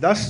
10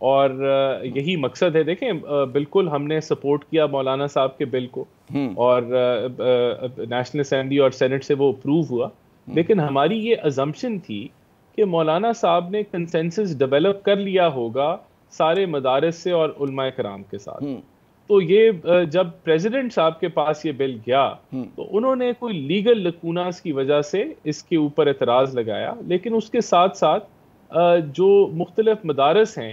اور یہی مقصد ہے. دیکھیں بالکل ہم نے سپورٹ کیا مولانا صاحب کے بل کو, اور نیشنل اسمبلی اور سینٹ سے وہ اپروو ہوا, لیکن ہماری یہ ازمپشن تھی کہ مولانا صاحب نے کنسنسس ڈیولپ کر لیا ہوگا سارے مدارس سے اور علماء کرام کے ساتھ. تو یہ جب پریزیڈنٹ صاحب کے پاس یہ بل گیا تو انہوں نے کوئی لیگل لکوناس کی وجہ سے اس کے اوپر اعتراض لگایا, لیکن اس کے ساتھ ساتھ جو مختلف مدارس ہیں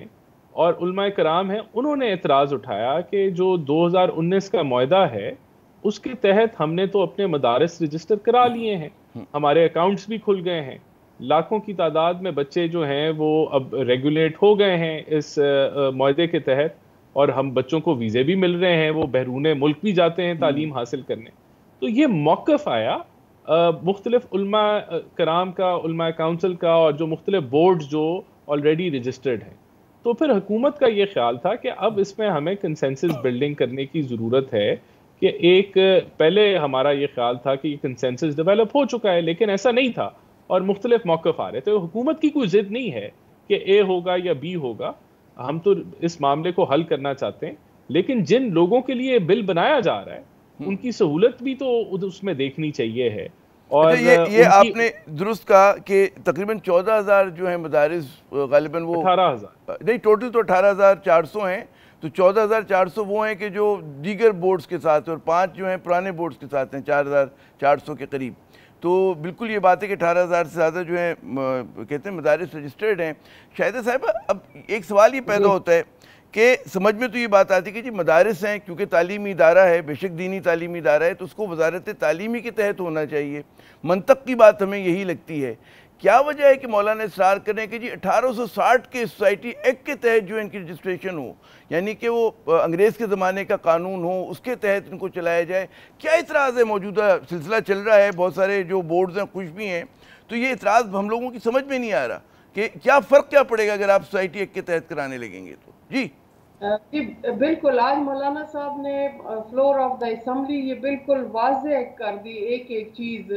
اور علماء کرام ہیں انہوں نے اعتراض اٹھایا کہ جو 2019 کا معاہدہ ہے اس کے تحت ہم نے تو اپنے مدارس رجسٹر کرا لیے ہیں, ہمارے اکاؤنٹس بھی کھل گئے ہیں, لاکھوں کی تعداد میں بچے جو ہیں وہ اب ریگولیٹ ہو گئے ہیں اس معاہدے کے تحت, اور ہم بچوں کو ویزے بھی مل رہے ہیں, وہ بیرون ملک بھی جاتے ہیں تعلیم حاصل کرنے. تو یہ موقف آیا مختلف علماء کرام کا, علماء کونسل کا, اور جو مختلف بورڈز جو آلریڈی رجسٹرڈ ہیں. تو پھر حکومت کا یہ خیال تھا کہ اب اس میں ہمیں کنسنسس بلڈنگ کرنے کی ضرورت ہے, کہ ایک پہلے ہمارا یہ خیال تھا کہ یہ کنسنسس ڈیولپ ہو چکا ہے, لیکن ایسا نہیں تھا اور مختلف موقف آ رہے تھے. حکومت کی کوئی ضد نہیں ہے کہ اے ہوگا یا بی ہوگا, ہم تو اس معاملے کو حل کرنا چاہتے ہیں, لیکن جن لوگوں کے لیے بل بنایا جا رہا ہے ان کی سہولت بھی تو اس میں دیکھنی چاہیے ہے. اور یہ آپ نے درست کہا کہ تقریباً 14,000 جو ہیں مدارس, غالباً وہ 18,000 نہیں, ٹوٹل تو 18,400 ہیں, تو 14,400 وہ ہیں کہ جو دیگر بورڈز کے ساتھ ہیں, اور 5 جو ہیں پرانے بورڈز کے ساتھ ہیں 4,400 کے قریب. تو بالکل یہ بات ہے کہ 18,000 سے زیادہ جو ہیں کہتے ہیں مدارس رجسٹرڈ ہیں. شاہدہ صاحبہ, اب ایک سوال یہ پیدا ہوتا ہے کہ سمجھ میں تو یہ بات آتی ہے کہ جی مدارس ہیں, کیونکہ تعلیمی ادارہ ہے, بے شک دینی تعلیمی ادارہ ہے, تو اس کو وزارت تعلیمی کے تحت ہونا چاہیے. منطق کی بات ہمیں یہی لگتی ہے. کیا وجہ ہے کہ مولانا اصرار کریں کہ جی 1860 کے سوسائٹی ایکٹ کے تحت جو ان کی رجسٹریشن ہو, یعنی کہ وہ انگریز کے زمانے کا قانون ہو, اس کے تحت ان کو چلایا جائے؟ کیا اعتراض ہے؟ موجودہ سلسلہ چل رہا ہے, بہت سارے جو بورڈز ہیں خوش بھی ہیں, تو یہ اعتراض ہم لوگوں کی سمجھ میں نہیں آ رہا کہ کیا فرق کیا پڑے گا اگر آپ سوسائٹی ایکٹ کے تحت کرانے لگیں گے تو. جی بالکل, آج مولانا صاحب نے فلور آف دا اسمبلی یہ بالکل واضح کر دی ایک ایک چیز,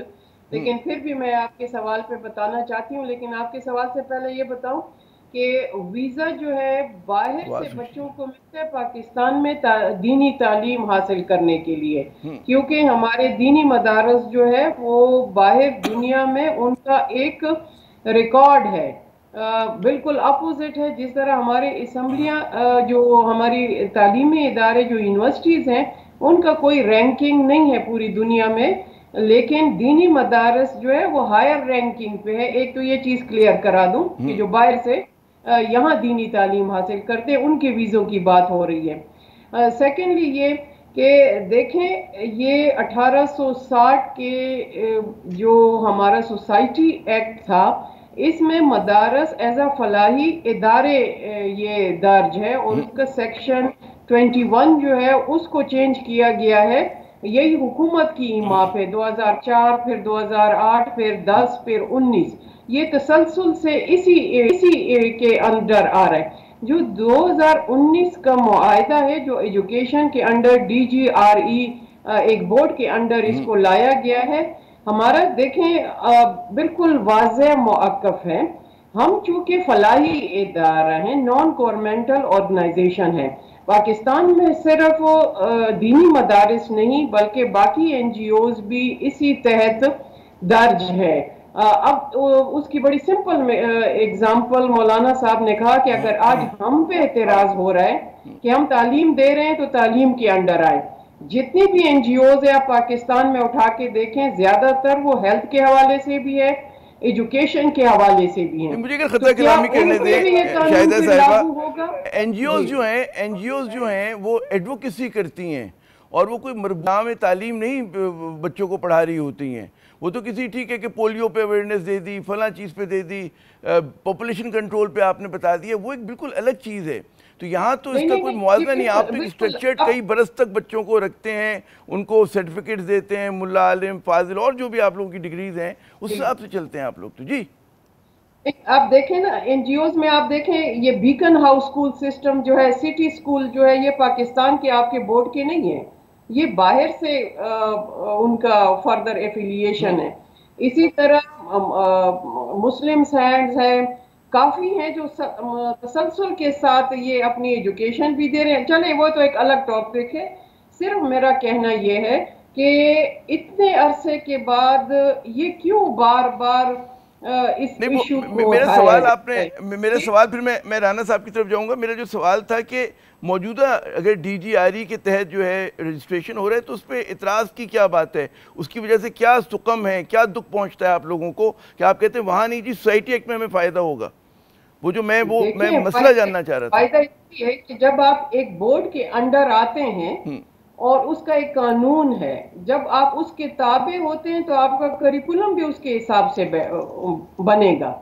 لیکن پھر بھی میں آپ کے سوال پہ بتانا چاہتی ہوں. لیکن آپ کے سوال سے پہلے یہ بتاؤں کہ ویزا جو ہے باہر سے بچوں کو ملتا ہے پاکستان میں دینی تعلیم حاصل کرنے کے لیے, کیونکہ ہمارے دینی مدارس جو ہے وہ باہر دنیا میں ان کا ایک ریکارڈ ہے. بالکل اپوزٹ ہے. جس طرح ہمارے اسمبلیاں جو ہماری تعلیمی ادارے جو یونیورسٹیز ہیں ان کا کوئی رینکنگ نہیں ہے پوری دنیا میں, لیکن دینی مدارس جو ہے وہ ہائر رینکنگ پہ ہے. ایک تو یہ چیز کلیئر کرا دوں کہ جو باہر سے یہاں دینی تعلیم حاصل کرتے ان کے ویزوں کی بات ہو رہی ہے. سیکنڈلی یہ کہ دیکھیں یہ 1860 کے جو ہمارا سوسائٹی ایکٹ تھا اس میں مدارس ایز اے فلاحی ادارے یہ درج ہے, اور اس کا سیکشن 21 جو ہے اس کو چینج کیا گیا ہے. یہی حکومت کی ایماف ہے, 2004 پھر 2008 پھر 10 پھر 19, یہ تسلسل سے اسی کے اندر آ رہا ہے. جو 2019 کا معاہدہ ہے جو ایجوکیشن کے انڈر DGRE ایک بورڈ کے انڈر اس کو لایا گیا ہے, ہمارا دیکھیں بالکل واضح موقف ہے. ہم چونکہ فلاحی ادارہ ہیں, نان گورنمنٹل آرگنائزیشن ہے, پاکستان میں صرف دینی مدارس نہیں بلکہ باقی NGOs بھی اسی تحت درج ہے. اب اس کی بڑی سمپل اگزامپل مولانا صاحب نے کہا کہ اگر آج ہم پہ اعتراض ہو رہا ہے کہ ہم تعلیم دے رہے ہیں تو تعلیم کے انڈر آئے. جتنی بھی NGOs ہیں آپ پاکستان میں اٹھا کے دیکھیں زیادہ تر وہ ہیلتھ کے حوالے سے بھی ہے, ایجوکیشن کے حوالے سے بھی ہیں. مجھے اگر خطہ کلامی کرنے دیں شاہدہ صاحبہ, NGOs جو ہیں وہ ایڈوکیسی کرتی ہیں, اور وہ کوئی مربع میں تعلیم نہیں بچوں کو پڑھا رہی ہوتی ہیں. وہ تو کسی ٹھیک ہے کہ پولیو پہ اویئرنیس دے دی, فلاں چیز پہ دے دی, پاپولیشن کنٹرول پہ آپ نے بتا دیا, وہ ایک بالکل الگ چیز ہے. تو یہاں تو اس کا کوئی موازنہ نہیں. آپ ایک اسٹرکچرڈ کئی برس تک بچوں کو رکھتے ہیں, ان کو سرٹیفکیٹس دیتے ہیں, ملا, عالم, فاضل اور جو بھی آپ لوگوں کی ڈگریز ہیں اس حساب سے چلتے ہیں آپ لوگ. تو جی آپ دیکھیں نا NGOs میں, آپ دیکھیں یہ بیکن ہاؤس اسکول سسٹم جو ہے, سٹی اسکول جو ہے, یہ پاکستان کے آپ کے بورڈ کے نہیں ہیں, یہ باہر سے ان کا فردر ایفیلیشن ہے. اسی طرح مسلم سینڈز ہے, کافی ہیں جو تسلسل کے ساتھ یہ اپنی ایجوکیشن بھی دے رہے ہیں. چلیں وہ تو ایک الگ ٹاپک ہے. صرف میرا کہنا یہ ہے کہ اتنے عرصے کے بعد یہ کیوں بار بار اس ایشو کو میرا سوال میرا سوال پھر میں رانا صاحب کی طرف جاؤں گا. میرا جو سوال تھا کہ موجودہ اگر ڈی جی آر ای کے تحت جو ہے رجسٹریشن ہو رہا ہے تو اس پہ اعتراض کی کیا بات ہے؟ اس کی وجہ سے کیا سقم ہے, کیا دکھ پہنچتا ہے آپ لوگوں کو کہ آپ کہتے ہیں وہاں نہیں جی سوسائٹی ایکٹ میں ہمیں فائدہ ہوگا؟ وہ جو میں مسئلہ جاننا چاہ رہا تھا. فائدہ یہ ہے کہ جب آپ ایک بورڈ کے انڈر آتے ہیں اور اس کا ایک قانون ہے, جب آپ اس کے تابع ہوتے ہیں تو آپ کا کریکولم بھی اس کے حساب سے بنے گا,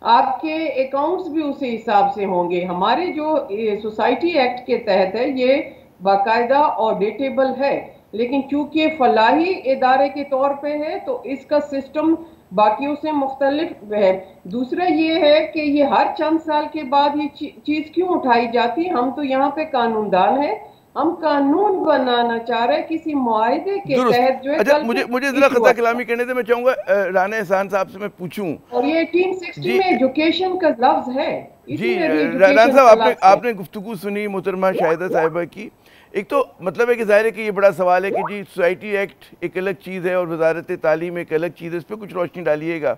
آپ کے اکاؤنٹس بھی اسی حساب سے ہوں گے. ہمارے جو سوسائٹی ایکٹ کے تحت ہے یہ باقاعدہ آڈیٹیبل ہے, لیکن چونکہ فلاحی ادارے کے طور پہ ہے تو اس کا سسٹم باقیوں سے مختلف ہے. دوسرا یہ ہے کہ یہ ہر چند سال کے بعد یہ چیز کیوں اٹھائی جاتی ہے؟ ہم تو یہاں پہ قانون دان ہیں, ہم قانون بنانا چاہ رہے ہیں کسی معاہدے کے تحت جو ہے. اچھا مجھے ذرا خطا کلامی کرنے سے میں چاہوں گا رانا احسان صاحب سے میں پوچھوں. اور یہ 1860 میں ایجوکیشن کا لفظ ہے. جی رانا صاحب آپ نے گفتگو سنی محترمہ شاہدہ صاحبہ کی. ایک تو مطلب ہے کہ ظاہر ہے کہ یہ بڑا سوال ہے کہ جی سوسائٹی ایکٹ ایک الگ چیز ہے اور وزارت تعلیم ایک الگ چیز ہے, اس پہ کچھ روشنی ڈالیے گا.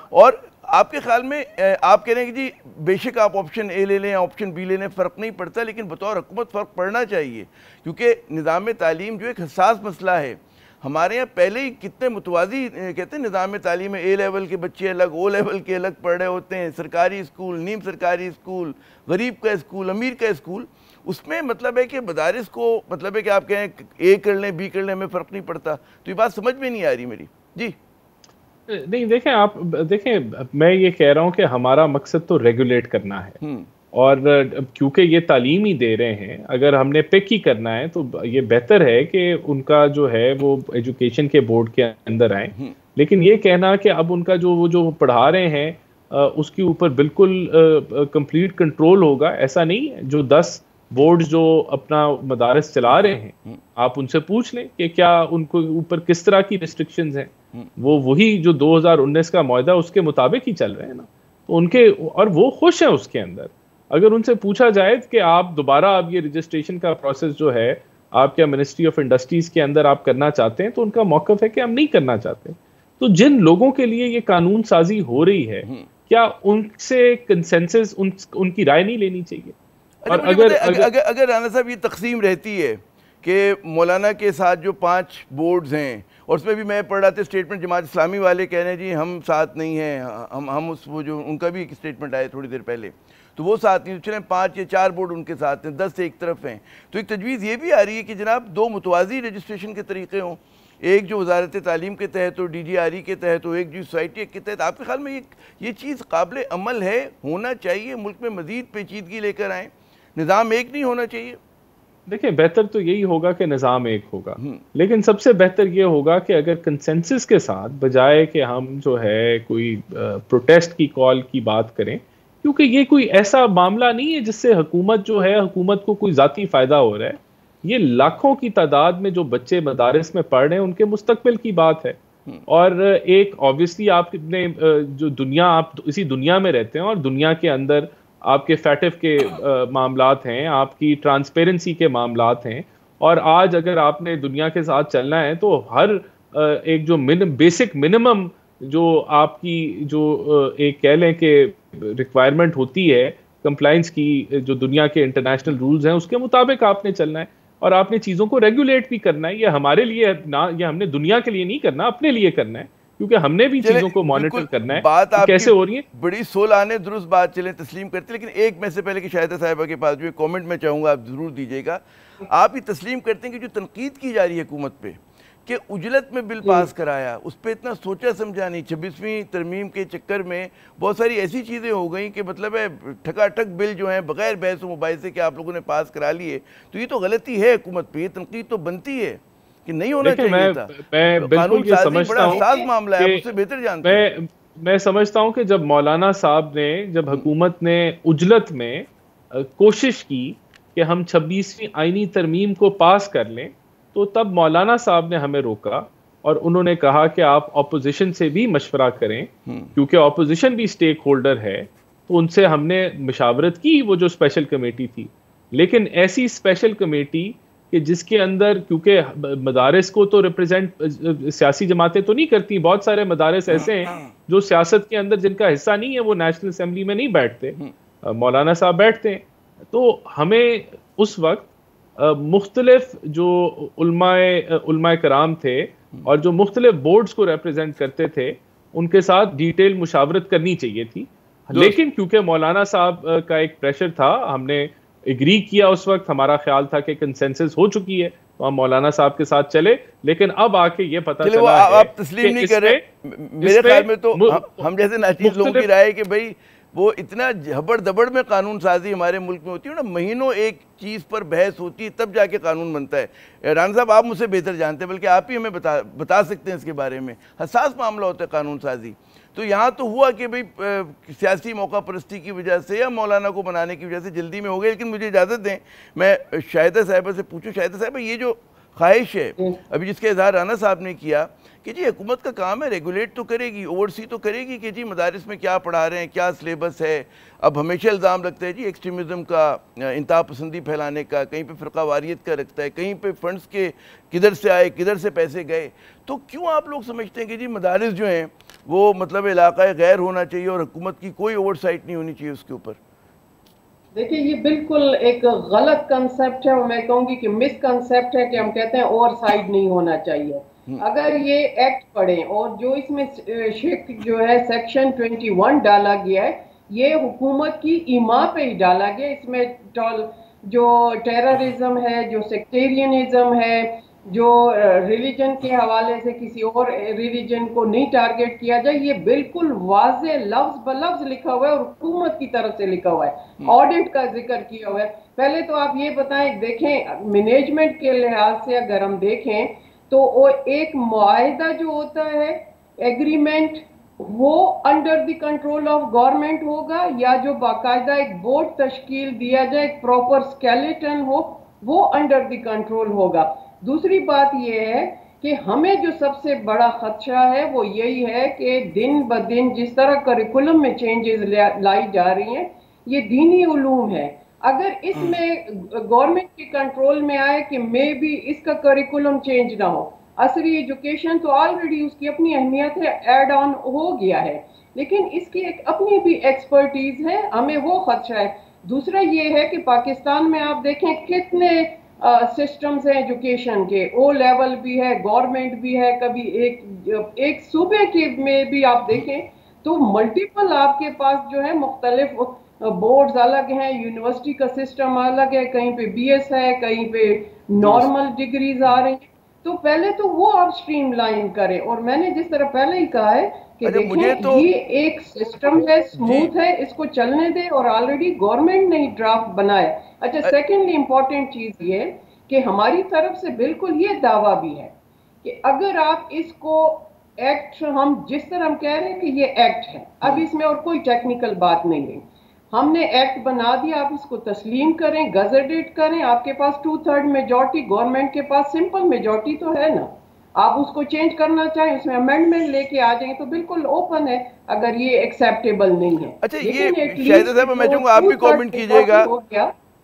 اور آپ کے خیال میں آپ کہہ رہے ہیں کہ جی بے شک آپ آپشن اے لے لیں آپشن بی لے لیں فرق نہیں پڑتا, لیکن بطور حکومت فرق پڑنا چاہیے کیونکہ نظام تعلیم جو ایک حساس مسئلہ ہے. ہمارے یہاں پہلے ہی کتنے متوازی کہتے ہیں نظام تعلیم میں, اے لیول کے بچے الگ, او لیول کے الگ پڑھ رہے ہوتے ہیں, سرکاری اسکول, نیم سرکاری اسکول, غریب کا اسکول, امیر کا اسکول. اس میں مطلب ہے کہ مدارس کو مطلب ہے کہ آپ کہیں اے کر لیں بی کر لیں ہمیں فرق نہیں پڑتا, تو یہ بات سمجھ میں نہیں آ رہی میری. جی نہیں دیکھیں میں یہ کہہ رہا ہوں کہ ہمارا مقصد تو ریگولیٹ کرنا ہے, اور کیونکہ یہ تعلیم ہی دے رہے ہیں, اگر ہم نے پک ہی کرنا ہے تو یہ بہتر ہے کہ ان کا جو ہے وہ ایجوکیشن کے بورڈ کے اندر آئیں. لیکن یہ کہنا کہ اب ان کا جو پڑھا رہے ہیں اس کے اوپر بالکل کمپلیٹ کنٹرول ہوگا, ایسا نہیں ہے. جو 10 بورڈ جو اپنا مدارس چلا رہے ہیں آپ ان سے پوچھ لیں کہ کیا ان کو اوپر کس طرح کی ریسٹرکشنز ہیں, وہی جو 2019 کا معاہدہ اس کے مطابق ہی چل رہے ہیں نا, تو ان کے اور وہ خوش ہیں اس کے اندر. اگر ان سے پوچھا جائے کہ آپ دوبارہ اب یہ رجسٹریشن کا پروسیس جو ہے آپ کیا منسٹری آف انڈسٹریز کے اندر آپ کرنا چاہتے ہیں, تو ان کا موقف ہے کہ ہم نہیں کرنا چاہتے. تو جن لوگوں کے لیے یہ قانون سازی ہو رہی ہے کیا ان سے کنسنسس ان کی رائے نہیں لینی چاہیے؟ اور اگر رانا صاحب یہ تقسیم رہتی ہے کہ مولانا کے ساتھ جو 5 بورڈز ہیں اور اس میں بھی میں پڑھ رہا تھا اسٹیٹمنٹ جماعت اسلامی والے کہہ رہے ہیں جی ہم ساتھ نہیں ہیں, ہم اس وہ جو ان کا بھی ایک اسٹیٹمنٹ آیا تھوڑی دیر پہلے, تو وہ ساتھ نہیں, چلیں 5 یا 4 بورڈ ان کے ساتھ ہیں, 10 ایک طرف ہیں. تو ایک تجویز یہ بھی آ رہی ہے کہ جناب 2 متوازی رجسٹریشن کے طریقے ہوں, ایک جو وزارت تعلیم کے تحت ہو, ڈی جی آر ای کے تحت ہو, ایک جو سوسائٹی کے تحت. آپ کے خیال میں یہ چیز قابل عمل ہے, ہونا چاہیے, ملک میں مزید پیچیدگی لے کر آئیں, نظام ایک نہیں ہونا چاہیے؟ دیکھیں بہتر تو یہی ہوگا کہ نظام ایک ہوگا, لیکن سب سے بہتر یہ ہوگا کہ اگر کنسنسس کے ساتھ بجائے کہ ہم جو ہے کوئی پروٹیسٹ کی کال کی بات کریں, کیونکہ یہ کوئی ایسا معاملہ نہیں ہے جس سے حکومت جو ہے حکومت کو کوئی ذاتی فائدہ ہو رہا ہے. یہ لاکھوں کی تعداد میں جو بچے مدارس میں پڑھ رہے ہیں ان کے مستقبل کی بات ہے. اور ایک آبویسلی آپ نے جو دنیا آپ اسی دنیا میں رہتے ہیں اور دنیا کے اندر آپ کے فیٹف کے معاملات ہیں, آپ کی ٹرانسپیرنسی کے معاملات ہیں, اور آج اگر آپ نے دنیا کے ساتھ چلنا ہے تو ہر ایک جو بیسک منیمم جو آپ کی جو ایک کہہ لیں کہ ریکوائرمنٹ ہوتی ہے کمپلائنس کی, جو دنیا کے انٹرنیشنل رولز ہیں اس کے مطابق آپ نے چلنا ہے, اور آپ نے چیزوں کو ریگولیٹ بھی کرنا ہے. یہ ہمارے لیے نہ, یہ ہم نے دنیا کے لیے نہیں کرنا, اپنے لیے کرنا ہے, کیونکہ ہم نے بھی چیزوں کو مانیٹر کرنا ہے بات آپ کیسے ہو رہی ہے. بڑی سولانے درست بات چلیں تسلیم کرتے, لیکن ایک میں سے پہلے کہ شاہدہ صاحبہ کے پاس جو کامنٹ میں چاہوں گا آپ ضرور دیجیے گا. آپ یہ تسلیم کرتے ہیں کہ جو تنقید کی جا رہی ہے حکومت پہ کہ اجلت میں بل پاس کرایا, اس پہ اتنا سوچا سمجھا نہیں, 26ویں ترمیم کے چکر میں بہت ساری ایسی چیزیں ہو گئیں کہ مطلب ہے ٹھکا ٹھک بل جو ہیں بغیر بحث و مباحثے کے آپ لوگوں نے پاس کرا لیے. تو یہ تو غلطی ہے حکومت پہ, یہ تنقید تو بنتی ہے کہ نہیں ہونا چاہیے تھا. میں بالکل یہ سمجھتا ہوں, حساس معاملہ ہے, اس سے بہتر جانتے ہیں. میں سمجھتا ہوں کہ جب مولانا صاحب نے, جب حکومت نے اجلت میں کوشش کی کہ ہم 26ویں آئینی ترمیم کو پاس کر لیں, تو تب مولانا صاحب نے ہمیں روکا اور انہوں نے کہا کہ آپ اپوزیشن سے بھی مشورہ کریں, کیونکہ اپوزیشن بھی سٹیک ہولڈر ہے. تو ان سے ہم نے مشاورت کی, وہ جو اسپیشل کمیٹی تھی, لیکن ایسی اسپیشل کمیٹی کہ جس کے اندر, کیونکہ مدارس کو تو ریپرزینٹ سیاسی جماعتیں تو نہیں کرتی, بہت سارے مدارس ایسے ہیں جو سیاست کے اندر جن کا حصہ نہیں ہے, وہ نیشنل اسمبلی میں نہیں بیٹھتے, مولانا صاحب بیٹھتے ہیں. تو ہمیں اس وقت مختلف جو علماء کرام تھے اور جو مختلف بورڈز کو ریپرزینٹ کرتے تھے, ان کے ساتھ ڈیٹیل مشاورت کرنی چاہیے تھی. لیکن کیونکہ مولانا صاحب کا ایک پریشر تھا, ہم نے اگری کیا, اس وقت ہمارا خیال تھا کہ کنسنسس ہو چکی ہے تو ہم مولانا صاحب کے ساتھ چلے. لیکن اب آ کے یہ پتہ چلا ہے آپ تسلیم نہیں کر رہے. میرے خیال میں تو ہم جیسے ناچیز لوگوں کی رائے کہ بھائی وہ اتنا جھبڑ دبڑ میں قانون سازی ہمارے ملک میں ہوتی ہے نا, مہینوں ایک چیز پر بحث ہوتی ہے تب جا کے قانون بنتا ہے. رانا صاحب آپ مجھ سے بہتر جانتے ہیں, بلکہ آپ ہی ہمیں بتا سکتے ہیں اس کے بارے میں. حساس معاملہ ہوتا ہے قانون سازی. تو یہاں تو ہوا کہ بھئی سیاسی موقع پرستی کی وجہ سے یا مولانا کو بنانے کی وجہ سے جلدی میں ہو گئے. لیکن مجھے اجازت دیں میں شاہدہ صاحبہ سے پوچھوں. شاہدہ صاحبہ, یہ جو خواہش ہے ابھی جس کا اظہار رانا صاحب نے کیا کہ جی حکومت کا کام ہے ریگولیٹ تو کرے گی, اوورسی تو کرے گی کہ جی مدارس میں کیا پڑھا رہے ہیں, کیا سلیبس ہے. اب ہمیشہ الزام رکھتا ہے جی ایکسٹریمزم کا, انتہا پسندی پھیلانے کا, کہیں پہ فرقہ واریت کا رکھتا ہے, کہیں پہ فنڈز کے کدھر سے آئے کدھر سے پیسے گئے. تو کیوں آپ لوگ سمجھتے ہیں کہ جی مدارس جو ہیں وہ مطلب علاقہ غیر ہونا چاہیے اور حکومت کی کوئی اوور سائٹ نہیں ہونی چاہیے اس کے اوپر؟ دیکھیں یہ بالکل ایک غلط کنسپٹ ہے, اور میں کہوں گی کہ مس کنسپٹ ہے کہ ہم کہتے ہیں اوور سائڈ نہیں ہونا چاہیے. اگر یہ ایکٹ پڑھیں اور جو اس میں جو ہے سیکشن 21 ڈالا گیا ہے, یہ حکومت کی ایما پہ ہی ڈالا گیا. اس میں جو ٹیررزم ہے, جو سیکٹیرینزم ہے, جو ریلیجن کے حوالے سے کسی اور ریلیجن کو نہیں ٹارگٹ کیا جائے, یہ بالکل واضح لفظ بلفظ لکھا ہوا ہے اور حکومت کی طرف سے لکھا ہوا ہے. آڈٹ کا ذکر کیا ہوا ہے. پہلے تو آپ یہ بتائیں, دیکھیں مینجمنٹ کے لحاظ سے اگر ہم دیکھیں تو وہ ایک معاہدہ جو ہوتا ہے ایگریمنٹ, وہ under the control of government ہوگا, یا جو باقاعدہ ایک بورڈ تشکیل دیا جائے, ایک پراپر اسکیلیٹن ہو, وہ انڈر دی کنٹرول ہوگا. دوسری بات یہ ہے کہ ہمیں جو سب سے بڑا خدشہ ہے وہ یہی ہے کہ دن بدن جس طرح کریکولم میں چینجز لائی جا رہی ہیں, یہ دینی علوم ہے. اگر اس میں گورنمنٹ کے کنٹرول میں آئے کہ میں بھی اس کا کریکولم چینج نہ ہو, عصری ایجوکیشن تو آلریڈی اس کی اپنی اہمیت ہے, ایڈ آن ہو گیا ہے, لیکن اس کی ایک اپنی بھی ایکسپرٹیز ہے, ہمیں وہ خدشہ ہے. دوسرا یہ ہے کہ پاکستان میں آپ دیکھیں کتنے سسٹمز ہیں ایجوکیشن کے, او لیول بھی ہے, گورنمنٹ بھی ہے, کبھی ایک صوبے کے میں بھی آپ دیکھیں تو ملٹیپل آپ کے پاس جو ہے مختلف بورڈز الگ ہیں, یونیورسٹی کا سسٹم الگ ہے, کہیں پہ بی ایس ہے, کہیں پہ نارمل ڈگریز آ رہی ہیں. تو پہلے تو وہ آپ سٹریم لائن کریں, اور میں نے جس طرح پہلے ہی کہا ہے کہ دیکھیں یہ ایک سسٹم ہے, سموتھ ہے, اس کو چلنے دیں, اور آلریڈی گورنمنٹ نے ہی ڈرافٹ بنایا. اچھا, سیکنڈلی امپورٹنٹ چیز یہ کہ ہماری طرف سے بالکل یہ دعویٰ بھی ہے کہ اگر آپ اس کو ایکٹ, ہم جس طرح ہم کہہ رہے ہیں کہ یہ ایکٹ ہے, اب اس میں اور کوئی ٹیکنیکل بات نہیں ہے, ہم نے ایکٹ بنا دیا, آپ اس کو تسلیم کریں, گزٹیڈ کریں, آپ کے پاس 2/3 میجورٹی, گورنمنٹ کے پاس سمپل میجورٹی تو ہے نا, آپ اس کو چینج کرنا چاہیں, اس میں امینڈمنٹ لے کے آ جائیں تو بالکل اوپن ہے اگر یہ ایکسیپٹیبل نہیں ہے. اچھا, یہ شاہدہ صاحب میں چاہوں گا آپ بھی کامنٹ کیجئے گا,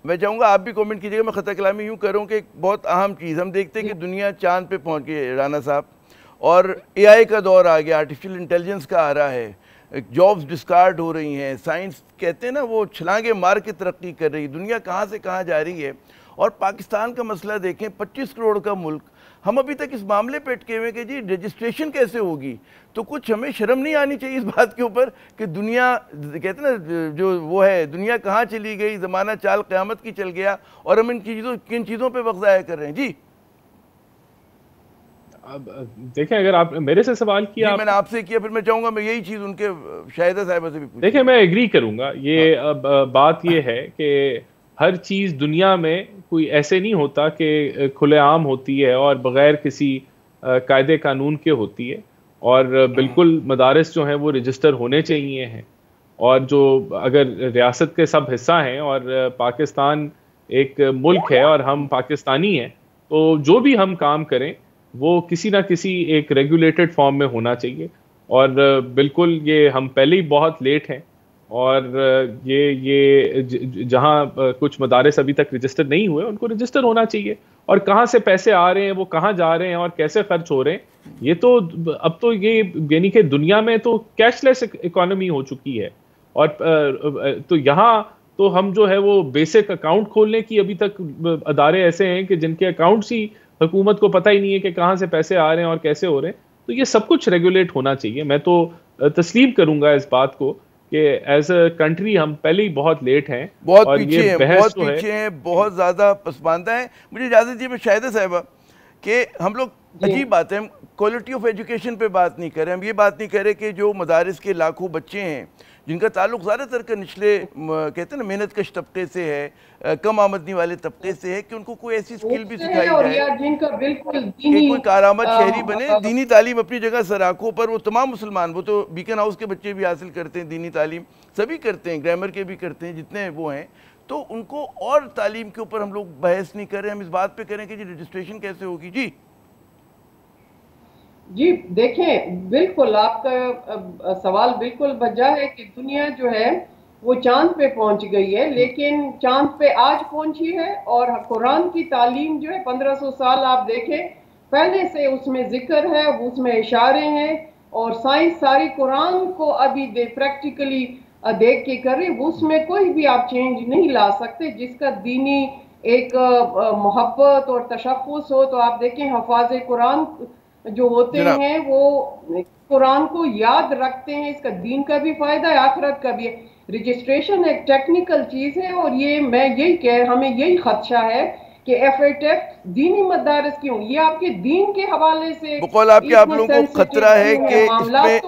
میں خطہ کلامی یوں کروں کہ ایک بہت اہم چیز ہم دیکھتے ہیں کہ دنیا چاند پہ پہنچ گئی ہے رانا صاحب, اور اے آئی کا دور آ گیا, آرٹیفیشل انٹیلیجنس کا آ رہا ہے, جابز ڈسکارڈ ہو رہی ہیں, سائنس کہتے ہیں نا وہ چھلانگے مار کے ترقی کر رہی ہے, دنیا کہاں سے کہاں جا رہی ہے. اور پاکستان کا مسئلہ دیکھیں, 25 کروڑ کا ملک, ہم ابھی تک اس معاملے پہ اٹکے ہوئے کہ جی رجسٹریشن کیسے ہوگی. تو کچھ ہمیں شرم نہیں آنی چاہیے اس بات کے اوپر کہ دنیا کہتے ہیں نا جو وہ ہے, دنیا کہاں چلی گئی, زمانہ چال قیامت کی چل گیا, اور ہم کن چیزوں پہ وقت ضائع کر رہے ہیں. جی دیکھیں, اگر آپ میرے سے سوال کیا, میں نے آپ سے کیا, پھر میں چاہوں گا میں یہی چیز ان کے شاہدہ صاحبہ سے بھی پوچھوں. دیکھیں, میں ایگری کروں گا, یہ بات یہ ہے کہ ہر چیز دنیا میں کوئی ایسے نہیں ہوتا کہ کھلے عام ہوتی ہے اور بغیر کسی قاعدے قانون کے ہوتی ہے, اور بالکل مدارس جو ہیں وہ رجسٹر ہونے چاہیے ہیں, اور جو اگر ریاست کے سب حصہ ہیں اور پاکستان ایک ملک ہے اور ہم پاکستانی ہیں, تو جو بھی ہم کام کریں وہ کسی نہ کسی ایک ریگولیٹڈ فارم میں ہونا چاہیے. اور بالکل یہ ہم پہلے ہی بہت لیٹ ہیں, اور یہ جہاں کچھ مدارس ابھی تک رجسٹر نہیں ہوئے ان کو رجسٹر ہونا چاہیے, اور کہاں سے پیسے آ رہے ہیں, وہ کہاں جا رہے ہیں اور کیسے خرچ ہو رہے ہیں. یہ تو اب تو یہ یعنی کہ دنیا میں تو کیش لیس اکانومی ہو چکی ہے, اور تو یہاں تو ہم جو ہے وہ بیسک اکاؤنٹ کھولنے کی ابھی تک ادارے ایسے ہیں کہ جن کے اکاؤنٹس ہی حکومت کو پتہ ہی نہیں ہے کہ کہاں سے پیسے آ رہے ہیں اور کیسے ہو رہے ہیں. تو یہ سب کچھ ریگولیٹ ہونا چاہیے. میں تو تسلیم کروں گا اس بات کو کہ ایز اے کنٹری ہم پہلے ہی بہت لیٹ ہیں, بہت اور پیچھے یہ ہیں, بحث بہت جو ہے پیچھے ہیں, بہت زیادہ پسماندہ ہیں. مجھے اجازت دیجیے میں شاہدہ صاحبہ کہ ہم لوگ عجیب بات ہے, ہم کوالٹی آف ایجوکیشن پہ بات نہیں کر رہے, ہم یہ بات نہیں کر رہے کہ جو مدارس کے لاکھوں بچے ہیں جن کا تعلق زیادہ تر کا نچلے کہتے ہیں نا محنت کش طبقے سے ہے, کم آمدنی والے طبقے سے ہے, کہ ان کو کوئی ایسی اسکل بھی سکھائی جائے جن کا بالکل کہ کوئی کارآمد شہری بنے. دینی تعلیم اپنی جگہ سراخوں پر, وہ تمام مسلمان, وہ تو بیکن ہاؤس کے بچے بھی حاصل کرتے ہیں دینی تعلیم, سبھی کرتے ہیں, گرامر کے بھی کرتے ہیں, جتنے وہ ہیں. تو ان کو اور تعلیم کے اوپر ہم لوگ بحث نہیں کر رہے, ہم اس بات پہ کریں کہ جی رجسٹریشن کیسے ہوگی. جی دیکھیں, بالکل آپ کا سوال بالکل بجا ہے کہ دنیا جو ہے وہ چاند پہ پہنچ گئی ہے, لیکن چاند پہ آج پہنچی ہے, اور قرآن کی تعلیم جو ہے 1500 سال آپ دیکھیں پہلے سے اس میں ذکر ہے, اس میں اشارے ہیں, اور سائنس ساری قرآن کو ابھی پریکٹیکلی دیکھ کے کر رہی, اس میں کوئی بھی آپ چینج نہیں لا سکتے. جس کا دینی ایک محبت اور تشخص ہو, تو آپ دیکھیں حفاظ قرآن جو ہوتے ہیں وہ قرآن کو یاد رکھتے ہیں, اس کا دین کا بھی فائدہ ہے, آخرت کا بھی ہے. رجسٹریشن ایک ٹیکنیکل چیز ہے, اور یہ میں یہی ہمیں یہی خدشہ ہے کہ ایف اے ٹیک دینی مدارس کیوں, یہ آپ کے دین کے حوالے سے بقول آپ کے آپ لوگوں کو خطرہ ہے کہ اس میں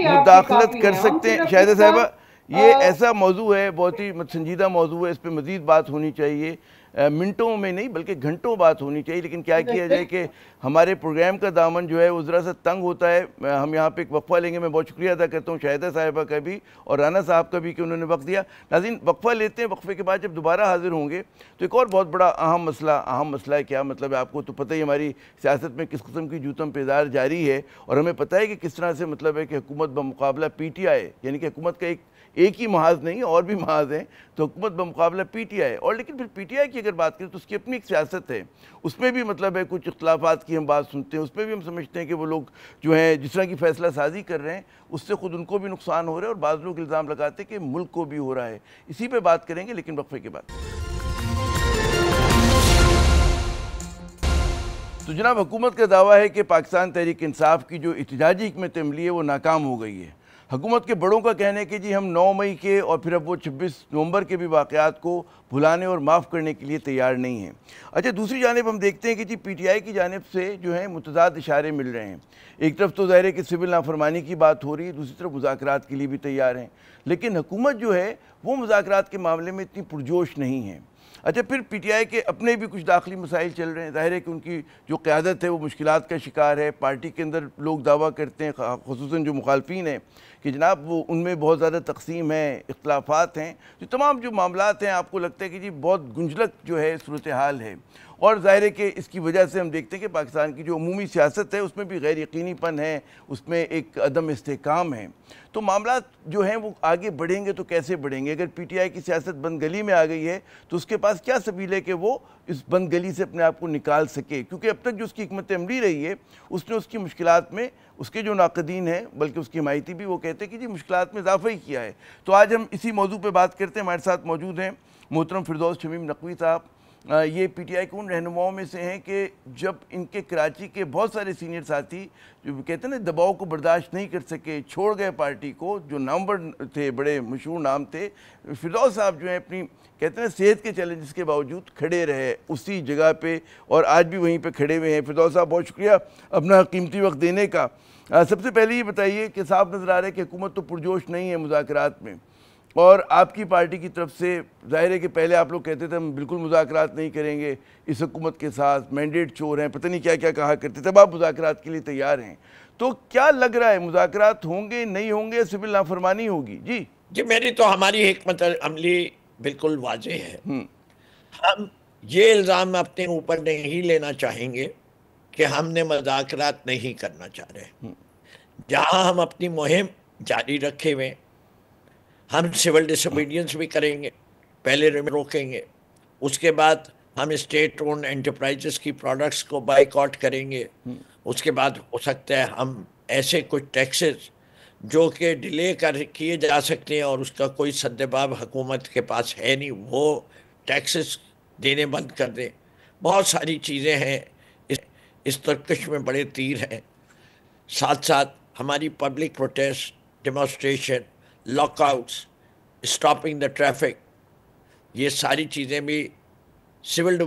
مداخلت کر سکتے ہیں. شاہدہ صاحبہ یہ ایسا موضوع ہے, بہت ہی سنجیدہ موضوع ہے, اس پہ مزید بات ہونی چاہیے, منٹوں میں نہیں بلکہ گھنٹوں بات ہونی چاہیے. لیکن کیا کیا جائے کہ ہمارے پروگرام کا دامن جو ہے وہ ذرا سا تنگ ہوتا ہے. ہم یہاں پہ ایک وقفہ لیں گے. میں بہت شکریہ ادا کرتا ہوں شاہدہ صاحبہ کا بھی اور رانا صاحب کا بھی کہ انہوں نے وقت دیا. ناظرین وقفہ لیتے ہیں, وقفے کے بعد جب دوبارہ حاضر ہوں گے تو ایک اور بہت بڑا اہم مسئلہ ہے. کیا مطلب ہے, آپ کو تو پتہ ہی ہماری سیاست میں کس قسم کی جوتم پیدار جاری ہے, اور ہمیں پتہ ہے کہ کس طرح سے مطلب ہے کہ حکومت بمقابلہ پی ٹی آئی, یعنی کہ حکومت کا ایک ہی محاذ نہیں اور بھی محاذ ہیں, تو حکومت بمقابلہ پی ٹی آئی. اور لیکن پھر پی ٹی آئی کی اگر بات کریں تو اس کی اپنی ایک سیاست ہے, اس میں بھی مطلب ہے کچھ اختلافات کی ہم بات سنتے ہیں, اس میں بھی ہم سمجھتے ہیں کہ وہ لوگ جو ہیں جس طرح کی فیصلہ سازی کر رہے ہیں اس سے خود ان کو بھی نقصان ہو رہا ہے, اور بعض لوگ الزام لگاتے ہیں کہ ملک کو بھی ہو رہا ہے. اسی پہ بات کریں گے لیکن وقفے کے بعد. تو جناب حکومت کا دعویٰ ہے کہ پاکستان تحریک انصاف کی جو احتجاجی حکمت عملی ہے وہ ناکام ہو گئی ہے. حکومت کے بڑوں کا کہنا ہے کہ جی ہم 9 مئی کے اور پھر اب وہ 26 نومبر کے بھی واقعات کو بھلانے اور معاف کرنے کے لیے تیار نہیں ہیں. اچھا دوسری جانب ہم دیکھتے ہیں کہ جی پی ٹی آئی کی جانب سے جو ہیں متضاد اشارے مل رہے ہیں. ایک طرف تو ظاہر ہے کہ سول نافرمانی کی بات ہو رہی ہے, دوسری طرف مذاکرات کے لیے بھی تیار ہیں, لیکن حکومت جو ہے وہ مذاکرات کے معاملے میں اتنی پرجوش نہیں ہے. اچھا پھر پی ٹی آئی کے اپنے بھی کچھ داخلی مسائل چل رہے ہیں. ظاہر ہے کہ ان کی جو قیادت ہے وہ مشکلات کا شکار ہے. پارٹی کے اندر لوگ دعویٰ کرتے ہیں, خصوصاً جو مخالفین ہیں, کہ جناب وہ ان میں بہت زیادہ تقسیم ہے, اختلافات ہیں. جو تمام جو معاملات ہیں آپ کو لگتا ہے کہ جی بہت گنجلک جو ہے صورتحال ہے, اور ظاہر ہے کہ اس کی وجہ سے ہم دیکھتے ہیں کہ پاکستان کی جو عمومی سیاست ہے اس میں بھی غیر یقینی پن ہے, اس میں ایک عدم استحکام ہے. تو معاملات جو ہیں وہ آگے بڑھیں گے تو کیسے بڑھیں گے؟ اگر پی ٹی آئی کی سیاست بند گلی میں آ گئی ہے تو اس کے پاس کیا سبیل ہے کہ وہ اس بند گلی سے اپنے آپ کو نکال سکے؟ کیونکہ اب تک جو اس کی حکمت عملی رہی ہے اس نے اس کی مشکلات میں, اس کے جو ناقدین ہیں بلکہ اس کی حمایتی بھی, وہ کہتے ہیں کہ جی مشکلات میں اضافہ ہی کیا ہے. تو آج ہم اسی موضوع پہ بات کرتے ہیں. ہمارے ساتھ موجود ہیں محترم فردوس شمیم نقوی صاحب. یہ پی ٹی آئی کے ان رہنماؤں میں سے ہیں کہ جب ان کے کراچی کے بہت سارے سینئر ساتھی جو کہتے ہیں نا دباؤ کو برداشت نہیں کر سکے, چھوڑ گئے پارٹی کو, جو نامور تھے, بڑے مشہور نام تھے, فردوس صاحب جو ہیں اپنی کہتے ہیں صحت کے چیلنجز کے باوجود کھڑے رہے اسی جگہ پہ, اور آج بھی وہیں پہ کھڑے ہوئے ہیں. فردوس صاحب بہت شکریہ اپنا قیمتی وقت دینے کا. سب سے پہلے یہ بتائیے کہ صاحب نظر آ رہا ہے کہ حکومت تو پرجوش نہیں ہے مذاکرات میں, اور آپ کی پارٹی کی طرف سے ظاہر ہے کہ پہلے آپ لوگ کہتے تھے ہم بالکل مذاکرات نہیں کریں گے اس حکومت کے ساتھ, مینڈیٹ چور ہیں, پتہ نہیں کیا کیا کہا کرتے تھے, اب آپ مذاکرات کے لیے تیار ہیں. تو کیا لگ رہا ہے, مذاکرات ہوں گے, نہیں ہوں گے, سول نافرمانی ہوگی؟ جی میری تو ہماری حکمت عملی بالکل واضح ہے. ہم یہ الزام اپنے اوپر نہیں لینا چاہیں گے کہ ہم نے مذاکرات نہیں کرنا چاہ رہے. جہاں ہم اپنی مہم جاری رکھے ہوئے, ہم سول ڈسوبیڈینس بھی کریں گے، پہلے روکیں گے، اس کے بعد ہم اسٹیٹ اونڈ انٹرپرائزز کی پروڈکٹس کو بائیکاٹ کریں گے، اس کے بعد ہو سکتا ہے ہم ایسے کچھ ٹیکسز جو کہ ڈیلے کیے جا سکتے ہیں اور اس کا کوئی سدباب حکومت کے پاس ہے نہیں، وہ ٹیکسز دینے بند کر دیں۔ بہت ساری چیزیں ہیں اس ترکش میں، بڑے تیر ہیں۔ ساتھ ساتھ ہماری public protest, demonstration, lockouts, stopping the traffic, یہ ساری چیزیں بھی سول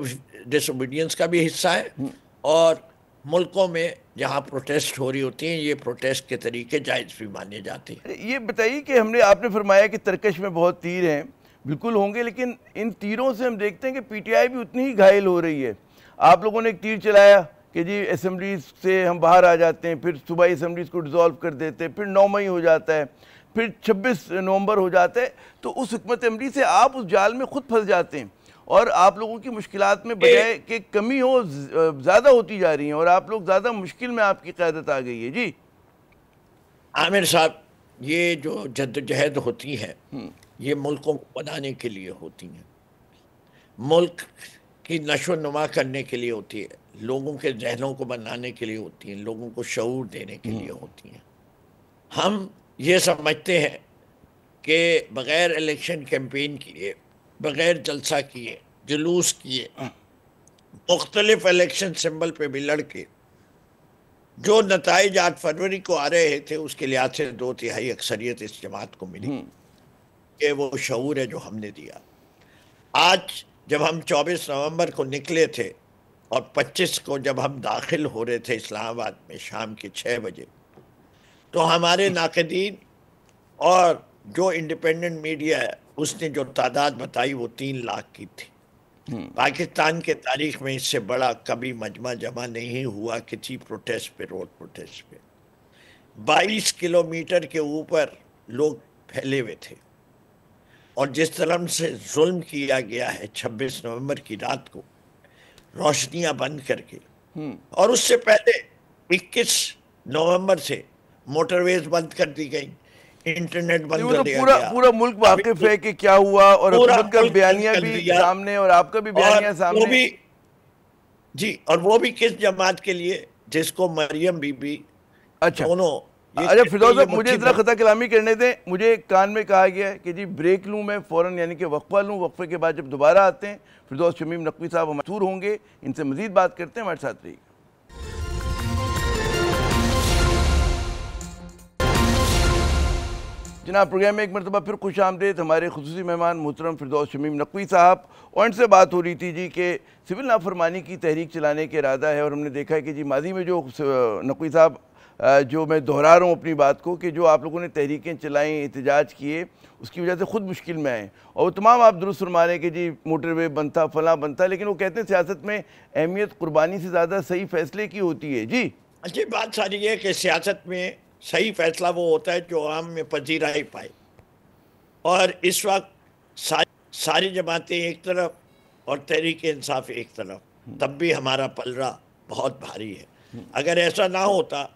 ڈس اوبیڈینس کا بھی حصہ ہے، اور ملکوں میں جہاں پروٹیسٹ ہو رہی ہوتی ہیں یہ پروٹیسٹ کے طریقے جائز بھی مانے جاتے ہیں۔ یہ بتائیے کہ آپ نے فرمایا کہ ترکش میں بہت تیر ہیں، بالکل ہوں گے، لیکن ان تیروں سے ہم دیکھتے ہیں کہ پی ٹی آئی بھی اتنی ہی گھائل ہو رہی ہے۔ آپ لوگوں نے ایک تیر چلایا کہ جی اسمبلیز سے ہم باہر آ جاتے ہیں، پھر صوبائی اسمبلیز کو ڈیزالو کر دیتے ہیں، پھر 9 مئی ہو جاتا ہے، پھر 26 نومبر ہو جاتا ہے، تو اس حکمت عملی سے آپ اس جال میں خود پھنس جاتے ہیں، اور آپ لوگوں کی مشکلات میں بجائے کہ کمی ہو زیادہ ہوتی جا رہی ہیں، اور آپ لوگ زیادہ مشکل میں آپ کی قیادت آ گئی ہے۔ جی عامر صاحب، یہ جو جدوجہد ہوتی ہے یہ ملکوں کو بنانے کے لیے ہوتی ہیں، ملک کی نشو و نما کرنے کے لیے ہوتی ہے، لوگوں کے ذہنوں کو بنانے کے لیے ہوتی ہیں، لوگوں کو شعور دینے کے لیے ہوتی ہیں۔ ہم یہ سمجھتے ہیں کہ بغیر الیکشن کیمپین کیے، بغیر جلسہ کیے، جلوس کیے، مختلف الیکشن سمبل پہ بھی لڑ کے جو نتائج 8 فروری کو آ رہے تھے اس کے لحاظ سے 2/3 اکثریت اس جماعت کو ملی، کہ وہ شعور ہے جو ہم نے دیا۔ آج جب ہم 24 نومبر کو نکلے تھے اور 25 کو جب ہم داخل ہو رہے تھے اسلام آباد میں شام کے 6 بجے، تو ہمارے ناقدین اور جو انڈیپینڈنٹ میڈیا ہے اس نے جو تعداد بتائی وہ 3 لاکھ کی تھی۔ پاکستان کے تاریخ میں اس سے بڑا کبھی مجمع جمع نہیں ہوا کسی پروٹیسٹ پہ، روڈ پروٹیسٹ پہ۔ 22 کلومیٹر کے اوپر لوگ پھیلے ہوئے تھے، اور جس طرح سے ظلم کیا گیا ہے 26 نومبر کی رات کو روشنیاں بند کر کے، اور اس سے پہلے 21 نومبر سے موٹر ویز بند کر دی گئی، انٹرنیٹ بند کر دیا گیا۔ پورا ملک واقف ہے کہ کیا ہوا، اور حکومت کا بیانیہ بھی سامنے اور آپ کا بھی بیانیہ سامنے۔ جی، اور وہ بھی کس جماعت کے لیے؟ جس کو مریم بی بی دونوں۔ اچھا فردوس صاحب، مجھے ذرا خطا کلامی کرنے دیں۔ مجھے کان میں کہا گیا ہے کہ جی بریک لوں میں فوراً، یعنی کہ وقفہ لوں، وقفے کے بعد جب دوبارہ آتے ہیں فردوس شمیم نقوی صاحب ہمارے ہوں گے، ان سے مزید بات کرتے ہیں، ہمارے ساتھ رہیے گا۔ جناب، پروگرام میں ایک مرتبہ پھر خوش آمدید۔ ہمارے خصوصی مہمان محترم فردوس شمیم نقوی صاحب، اور ان سے بات ہو رہی تھی جی کہ سول نافرمانی کی تحریک چلانے کے ارادہ ہے، اور ہم نے دیکھا ہے کہ جی ماضی میں جو نقوی صاحب، جو میں دہرا رہا ہوں اپنی بات کو، کہ جو آپ لوگوں نے تحریکیں چلائیں، احتجاج کیے، اس کی وجہ سے خود مشکل میں آئے، اور وہ تمام آپ درست فرما رہے ہیں کہ جی موٹر وے بنتا، فلاں بنتا، لیکن وہ کہتے ہیں سیاست میں اہمیت قربانی سے زیادہ صحیح فیصلے کی ہوتی ہے۔ جی اچھی بات ساری ہے کہ سیاست میں صحیح فیصلہ وہ ہوتا ہے جو عام میں پذیرائی پائے، اور اس وقت ساری جماعتیں ایک طرف اور تحریک انصاف ایک طرف، تب بھی ہمارا پلڑا بہت بھاری ہے۔ اگر ایسا نہ ہوتا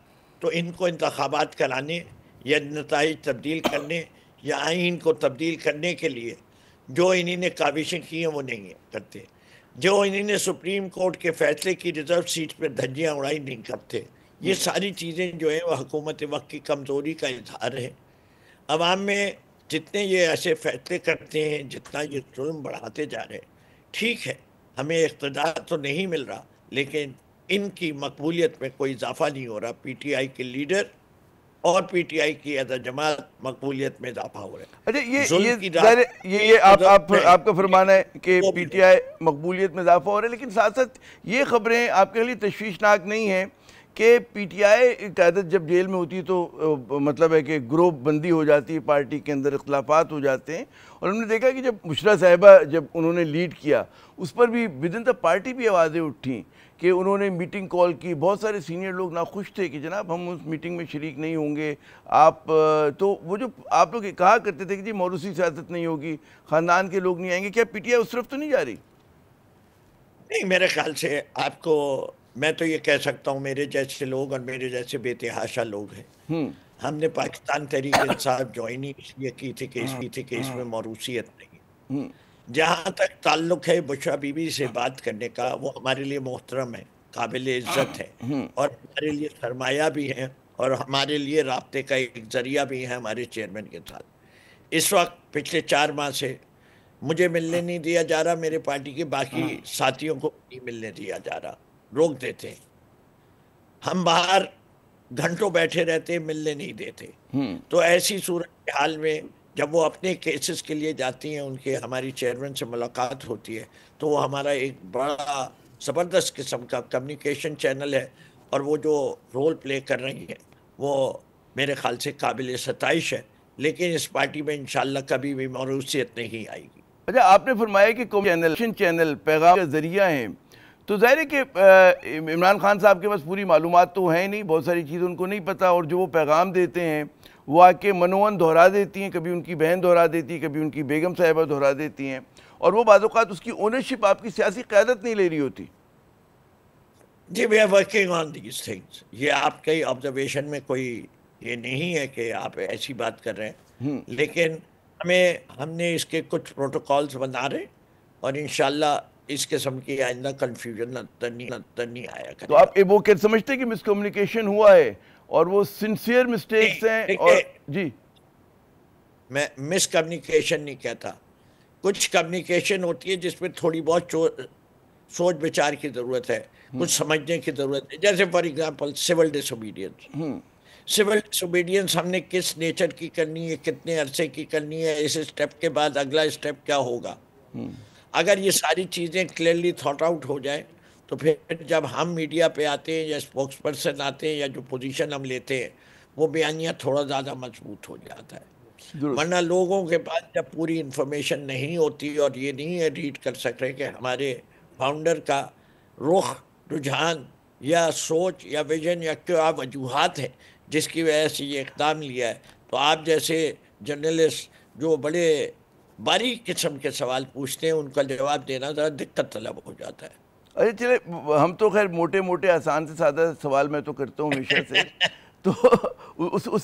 تو ان کو انتخابات کرانے یا نتائج تبدیل کرنے یا آئین کو تبدیل کرنے کے لیے جو انہی نے کاوشیں کی ہیں وہ نہیں کرتے، جو انہی نے سپریم کورٹ کے فیصلے کی ریزرو سیٹ پہ دھجیاں اڑائی نہیں کرتے۔ یہ ساری چیزیں جو ہیں وہ حکومت وقت کی کمزوری کا اظہار ہے۔ عوام میں جتنے یہ ایسے فیصلے کرتے ہیں، جتنا یہ ظلم بڑھاتے جا رہے ہیں، ٹھیک ہے ہمیں اقتدار تو نہیں مل رہا، لیکن ان کی مقبولیت میں کوئی اضافہ نہیں ہو رہا۔ پی ٹی آئی کے لیڈر اور پی ٹی آئی کی ایز اے جماعت مقبولیت میں اضافہ ہو رہا ہے۔ اچھا، یہ آپ کا فرمانا ہے کہ پی ٹی آئی مقبولیت میں اضافہ ہو رہا ہے، لیکن ساتھ ساتھ یہ خبریں آپ کے لیے تشویشناک نہیں ہیں کہ پی ٹی آئی قیادت جب جیل میں ہوتی ہے تو مطلب ہے کہ گروپ بندی ہو جاتی ہے، پارٹی کے اندر اختلافات ہو جاتے ہیں، اور ہم نے دیکھا کہ جب مشرا صاحبہ جب انہوں نے لیڈ کیا اس پر بھی ودن دا پارٹی بھی آوازیں اٹھیں کہ انہوں نے میٹنگ کال کی، بہت سارے سینئر لوگ ناخوش تھے کہ جناب ہم اس میٹنگ میں شریک نہیں ہوں گے، آپ تو وہ جو آپ لوگ کہا کرتے تھے کہ جی موروثی سیاست نہیں ہوگی، خاندان کے لوگ نہیں آئیں گے، کیا پی ٹی آئی اس طرف تو نہیں جا رہی؟ نہیں، میرے خیال سے آپ کو میں تو یہ کہہ سکتا ہوں، میرے جیسے لوگ اور میرے جیسے بے تحاشا لوگ ہیں، ہم نے پاکستان تحریک انصاف جوائن ہی اس لیے کی تھی کہ اس میں موروثیت نہیں. جہاں تک تعلق ہے بشرا بی بی سے بات کرنے کا، وہ ہمارے لیے محترم ہے، قابل عزت ہے، اور ہمارے لیے سرمایہ بھی ہے، اور ہمارے لیے رابطے کا ایک ذریعہ بھی ہے ہمارے چیئرمین کے ساتھ. اس وقت پچھلے 4 ماہ سے مجھے ملنے نہیں دیا جا رہا، میرے پارٹی کے باقی ساتھیوں کو نہیں ملنے دیا جا رہا، روک دیتے ہیں. ہم باہر گھنٹوں بیٹھے رہتے، ملنے نہیں دیتے. تو ایسی صورتحال میں جب وہ اپنے کیسز کے لیے جاتی ہیں، ان کے ہماری چیئرمین سے ملاقات ہوتی ہے، تو وہ ہمارا ایک بڑا زبردست قسم کا کمیونیکیشن چینل ہے، اور وہ جو رول پلے کر رہی ہیں وہ میرے خیال سے قابل ستائش ہے. لیکن اس پارٹی میں انشاءاللہ کبھی بھی موروثیت نہیں آئے گی. اچھا، آپ نے فرمایا کہ چینل پیغام کا ذریعہ ہیں، تو ظاہر ہے کہ عمران خان صاحب کے پاس پوری معلومات تو ہیں نہیں، بہت ساری چیزیں ان کو نہیں پتہ، اور جو وہ پیغام دیتے ہیں وہ آ کے منوان دہرا دیتی ہیں، کبھی ان کی بہن دہرا دیتی ہے، کبھی ان کی بیگم صاحبہ دہرا دیتی ہیں، اور وہ بعض اوقات اس کی اونرشپ آپ کی سیاسی قیادت نہیں لے رہی ہوتی. جی we are working on these things. یہ آپ کی آبزرویشن میں کوئی یہ نہیں ہے کہ آپ ایسی بات کر رہے ہیں، لیکن ہم نے اس کے کچھ پروٹوکالز بنا رہے، اور انشاءاللہ اس قسم کی آئندہ کنفیوژن نظر نہیں آیا کرے. تو آپ وہ سمجھتے ہیں کہ مس کمیونیکیشن ہوا ہے اور وہ سنسیئر مسٹیکس ہیں؟ اور جی، میں مس کمیونیکیشن نہیں کہتا. کچھ کمیونیکیشن ہوتی ہے جس میں تھوڑی بہت سوچ بچار کی ضرورت ہے، کچھ سمجھنے کی ضرورت ہے. جیسے for example civil civil disobedience نے کس نیچر کی کرنی ہے، کتنے عرصے کی کرنی ہے، اس اسٹیپ کے بعد اگلا اسٹیپ کیا ہوگا. اگر یہ ساری چیزیں کلیئرلی تھاٹ آؤٹ ہو جائیں تو پھر جب ہم میڈیا پہ آتے ہیں یا اسپوکس پرسن آتے ہیں یا جو پوزیشن ہم لیتے ہیں، وہ بیانیہ تھوڑا زیادہ مضبوط ہو جاتا ہے. ورنہ لوگوں کے پاس جب پوری انفارمیشن نہیں ہوتی اور یہ نہیں ہے ریڈ کر سک رہے کہ ہمارے فاؤنڈر کا رخ، رجحان یا سوچ یا ویژن یا کیا وجوہات ہیں جس کی وجہ سے یہ اقدام لیا ہے، تو آپ جیسے جرنلسٹ جو بڑے باریک قسم کے سوال پوچھتے ہیں ان کا جواب دینا ذرا دقت طلب ہو جاتا ہے. اچھا چلے، ہم تو خیر موٹے آسان سے سادہ سوال میں تو کرتا ہوں ہمیشہ سے. تو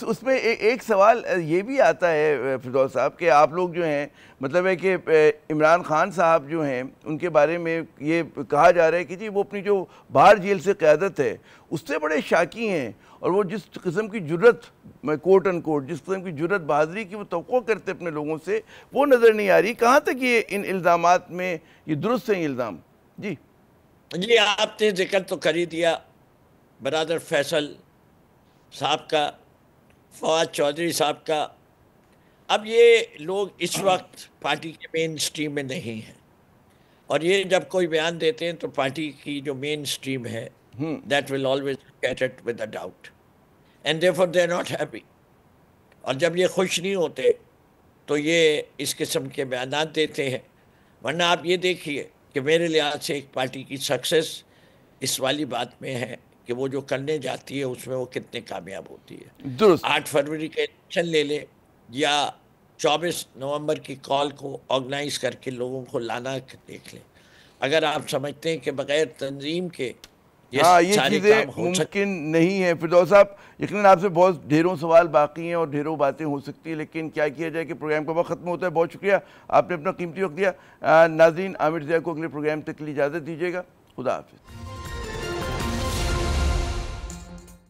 اس میں ایک سوال یہ بھی آتا ہے فردوس صاحب کہ آپ لوگ جو ہیں، مطلب ہے کہ عمران خان صاحب جو ہیں ان کے بارے میں یہ کہا جا رہا ہے کہ جی وہ اپنی جو باہر جیل سے قیادت ہے اس سے بڑے شاکی ہیں، اور وہ جس قسم کی جرت، میں کوٹ ان کوٹ، جس قسم کی جرت بہادری کی وہ توقع کرتے اپنے لوگوں سے، وہ نظر نہیں آ رہی. کہاں تک یہ ان الزامات میں یہ درست ہیں الزام؟ جی آپ نے ذکر تو کر ہی دیا برادر فیصل صاحب کا، فواد چودھری صاحب کا. اب یہ لوگ اس وقت پارٹی کے مین سٹریم میں نہیں ہیں، اور یہ جب کوئی بیان دیتے ہیں تو پارٹی کی جو مین سٹریم ہے that will always get it with a doubt and therefore they are not happy. اور جب یہ خوش نہیں ہوتے تو یہ اس قسم کے بیانات دیتے ہیں. ورنہ آپ یہ دیکھیے کہ میرے لحاظ سے ایک پارٹی کی سکسیس اس والی بات میں ہے کہ وہ جو کرنے جاتی ہے اس میں وہ کتنے کامیاب ہوتی ہے. درست. 8 فروری کا الیکشن لے لے یا 24 نومبر کی کال کو آرگنائز کر کے لوگوں کو لانا دیکھ لیں. اگر آپ سمجھتے ہیں کہ بغیر تنظیم کے یہ چیزیں ممکن نہیں ہیں. فردوس صاحب، یقیناً آپ سے بہت ڈھیروں سوال باقی ہیں اور ڈھیروں باتیں ہو سکتی ہیں، لیکن کیا کیا جائے کہ پروگرام کا وقت ختم ہوتا ہے. بہت شکریہ، آپ نے اپنا قیمتی وقت دیا. ناظرین، عامر ضیاء کو اگلے پروگرام تک کے لیے اجازت دیجیے گا. خدا حافظ.